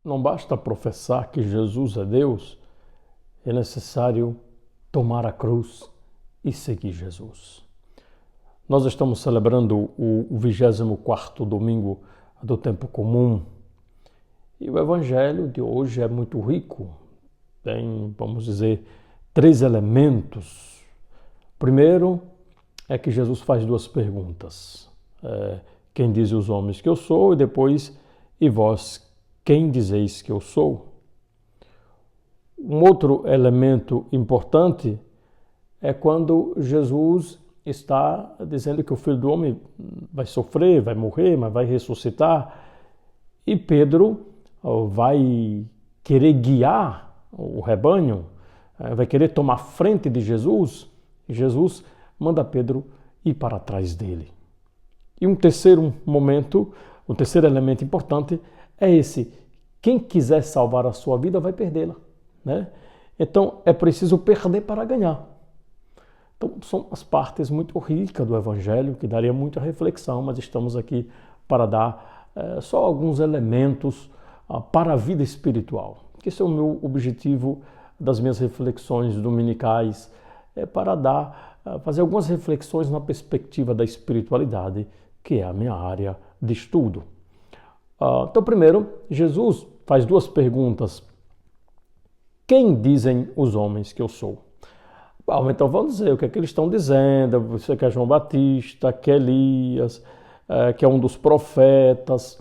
Não basta professar que Jesus é Deus, é necessário tomar a cruz e seguir Jesus. Nós estamos celebrando o 24º domingo do tempo comum e o evangelho de hoje é muito rico. Tem, vamos dizer, 3 elementos. Primeiro é que Jesus faz 2 perguntas. Quem diz os homens que eu sou? E depois, e vós, quem dizeis que eu sou? Um outro elemento importante é quando Jesus está dizendo que o Filho do Homem vai sofrer, vai morrer, mas vai ressuscitar. E Pedro vai querer guiar o rebanho, vai querer tomar frente de Jesus. E Jesus manda Pedro ir para trás dele. E um terceiro momento, um terceiro elemento importante é esse: quem quiser salvar a sua vida vai perdê-la, né? Então é preciso perder para ganhar. Então são as partes muito ricas do Evangelho que daria muita reflexão, mas estamos aqui para dar só alguns elementos para a vida espiritual. Esse é o meu objetivo das minhas reflexões dominicais, para fazer algumas reflexões na perspectiva da espiritualidade, que é a minha área de estudo. Então, primeiro, Jesus faz 2 perguntas. Quem dizem os homens que eu sou? Bom, então vamos dizer o que é que eles estão dizendo. Você que é João Batista, que é Elias, que é um dos profetas.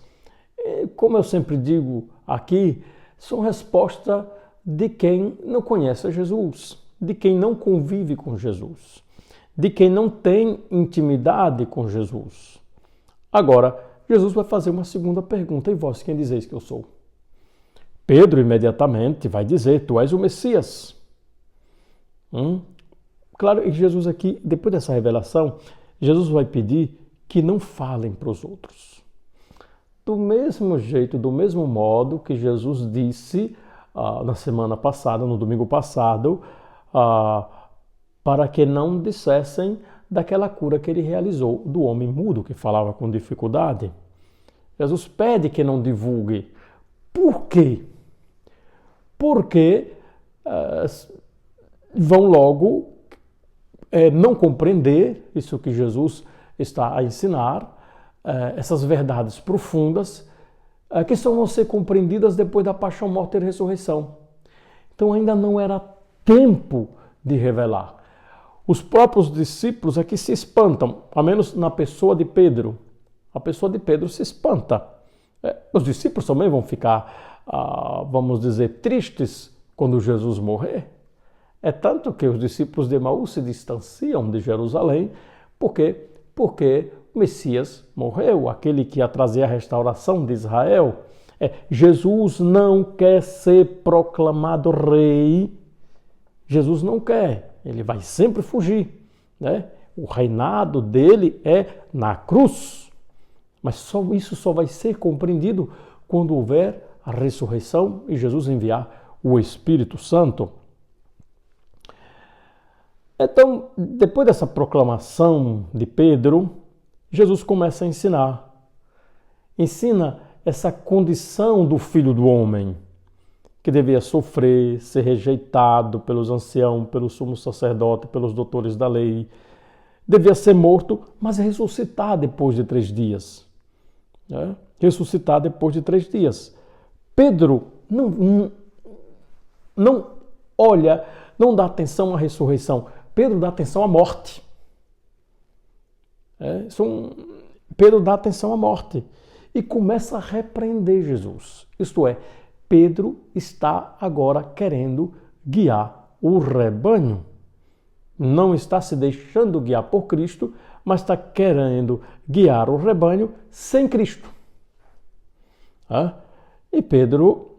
Como eu sempre digo aqui, são respostas de quem não conhece Jesus, de quem não convive com Jesus, de quem não tem intimidade com Jesus. Agora, Jesus vai fazer uma segunda pergunta: e vós, quem dizeis que eu sou? Pedro imediatamente vai dizer: tu és o Messias. Claro, e Jesus aqui, depois dessa revelação, Jesus vai pedir que não falem para os outros. Do mesmo jeito, do mesmo modo que Jesus disse na semana passada, no domingo passado, para que não dissessem daquela cura que ele realizou do homem mudo que falava com dificuldade. Jesus pede que não divulgue. Por quê? Porque vão logo não compreender isso que Jesus está a ensinar, essas verdades profundas que só vão ser compreendidas depois da paixão, morte e ressurreição. Então ainda não era tempo de revelar. Os próprios discípulos aqui se espantam, ao menos na pessoa de Pedro. A pessoa de Pedro se espanta. Os discípulos também vão ficar, vamos dizer, tristes quando Jesus morrer. É tanto que os discípulos de Emaús se distanciam de Jerusalém, porque o Messias morreu, aquele que ia trazer a restauração de Israel. Jesus não quer ser proclamado rei. Jesus não quer, ele vai sempre fugir, né? O reinado dele é na cruz. Mas isso só vai ser compreendido quando houver a ressurreição e Jesus enviar o Espírito Santo. Então, depois dessa proclamação de Pedro, Jesus começa a ensinar. Ensina essa condição do Filho do Homem, que devia sofrer, ser rejeitado pelos anciãos, pelo sumo sacerdote, pelos doutores da lei. Devia ser morto, mas ressuscitar depois de 3 dias. Ressuscitar depois de 3 dias. Pedro não olha, não dá atenção à ressurreição. Pedro dá atenção à morte. Pedro dá atenção à morte e começa a repreender Jesus. Isto é, Pedro está agora querendo guiar o rebanho. Não está se deixando guiar por Cristo, mas está querendo guiar o rebanho sem Cristo. E Pedro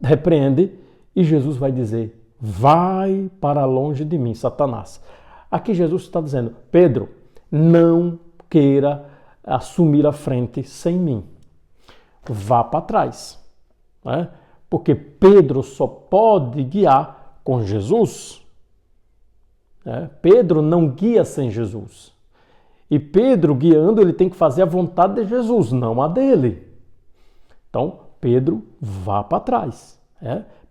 repreende e Jesus vai dizer: vai para longe de mim, Satanás. Aqui Jesus está dizendo: Pedro, não queira assumir a frente sem mim. Vá para trás. Porque Pedro só pode guiar com Jesus. Pedro não guia sem Jesus. E Pedro, guiando, ele tem que fazer a vontade de Jesus, não a dele. Então, Pedro, vá para trás,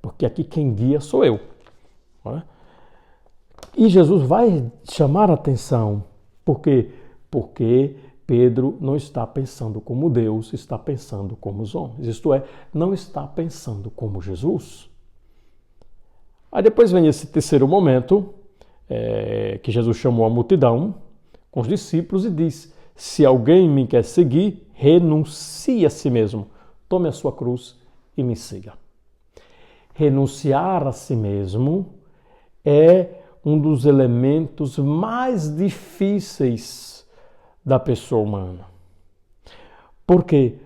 porque aqui quem guia sou eu. E Jesus vai chamar a atenção. Por quê? Porque Pedro não está pensando como Deus, está pensando como os homens. Isto é, não está pensando como Jesus. Aí depois vem esse terceiro momento, que Jesus chamou a multidão com os discípulos e diz: se alguém me quer seguir, renuncie a si mesmo, tome a sua cruz e me siga. Renunciar a si mesmo é um dos elementos mais difíceis da pessoa humana. Por quê?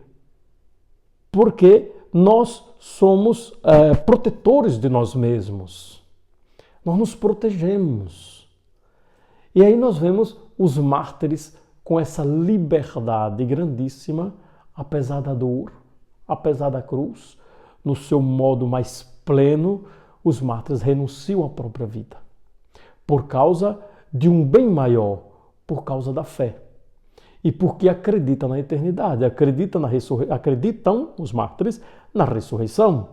Porque nós somos protetores de nós mesmos. Nós nos protegemos. E aí nós vemos os mártires com essa liberdade grandíssima, apesar da dor, apesar da cruz, no seu modo mais pleno, os mártires renunciam à própria vida. Por causa de um bem maior, por causa da fé. E porque acreditam na eternidade, acreditam os mártires na ressurreição.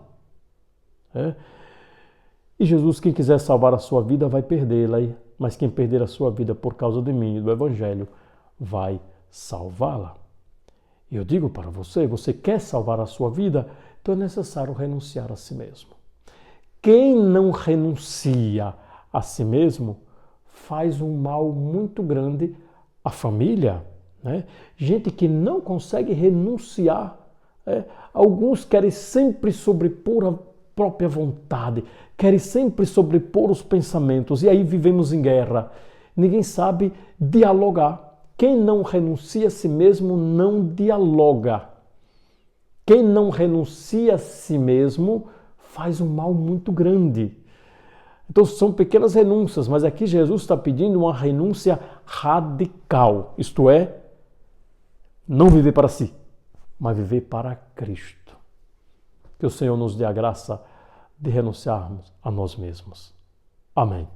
E Jesus, quem quiser salvar a sua vida, vai perdê-la, mas quem perder a sua vida por causa de mim e do Evangelho, vai salvá-la. E eu digo para você quer salvar a sua vida, então é necessário renunciar a si mesmo. Quem não renuncia a si mesmo faz um mal muito grande à família. Gente que não consegue renunciar. Alguns querem sempre sobrepor a própria vontade, querem sempre sobrepor os pensamentos, e aí vivemos em guerra. Ninguém sabe dialogar. Quem não renuncia a si mesmo não dialoga. Quem não renuncia a si mesmo faz um mal muito grande. Então são pequenas renúncias, mas aqui Jesus está pedindo uma renúncia radical, isto é, não viver para si, mas viver para Cristo. Que o Senhor nos dê a graça de renunciarmos a nós mesmos. Amém.